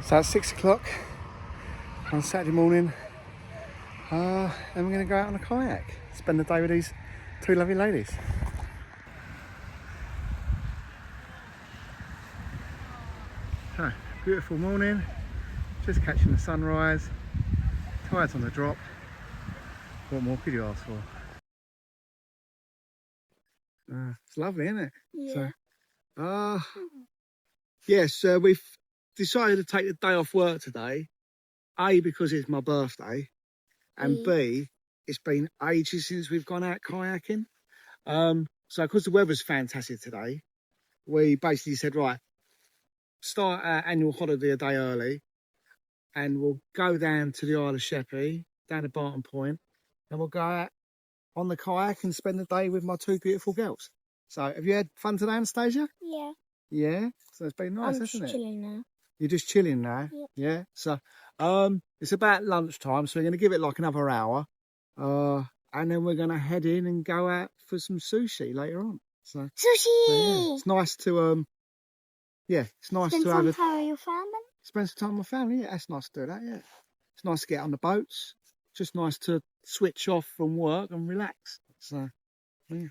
So it's 6 o'clock on Saturday morning, and we're going to go out on a kayak, spend the day with these two lovely ladies. So, beautiful morning, just catching the sunrise, tides on the drop. What more could you ask for? It's lovely, isn't it? Yeah. So, yes, we've decided to take the day off work today. A, because it's my birthday, and B, it's been ages since we've gone out kayaking. So because the weather's fantastic today, we basically said, right, start our annual holiday a day early, and we'll go down to the Isle of Sheppey, down to Barton Point, and we'll go out on the kayak and spend the day with my two beautiful girls. So have you had fun today, Anastasia? Yeah. Yeah? So it's been nice, hasn't it? I'm just chilling now. You're just chilling now? Yep. Yeah? So it's about lunchtime, so we're going to give it like another hour. And then we're going to head in and go out for some sushi later on. So Sushi! yeah, it's nice to it's nice Spend to some have time with your family. spend some time with my family. Yeah, that's nice to do that. Yeah, it's nice to get on the boats. Just nice to switch off from work and relax. So yeah.